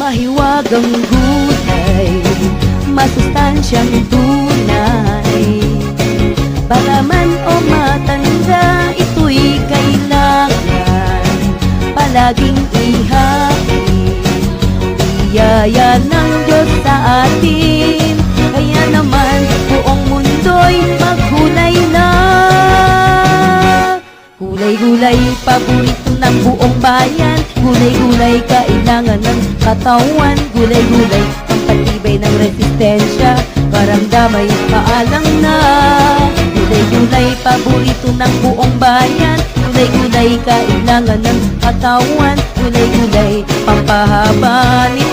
Mahiwagang gulay, masustansyang tunay. Para man o matanda, ito'y kailangan palaging ihain. Biyaya ng Diyos sa atin, kaya naman buong mundo'y maggulay na. Gulay-gulay, paborito ng buong bayan. Gulay-gulay, kailangan ng katawan. Gulay-gulay, pampatibay ng resistensya. Karamdamay, paalang na. Gulay-gulay, paborito ng buong bayan. Gulay-gulay, kailangan ng katawan. Gulay-gulay, pampahaba nito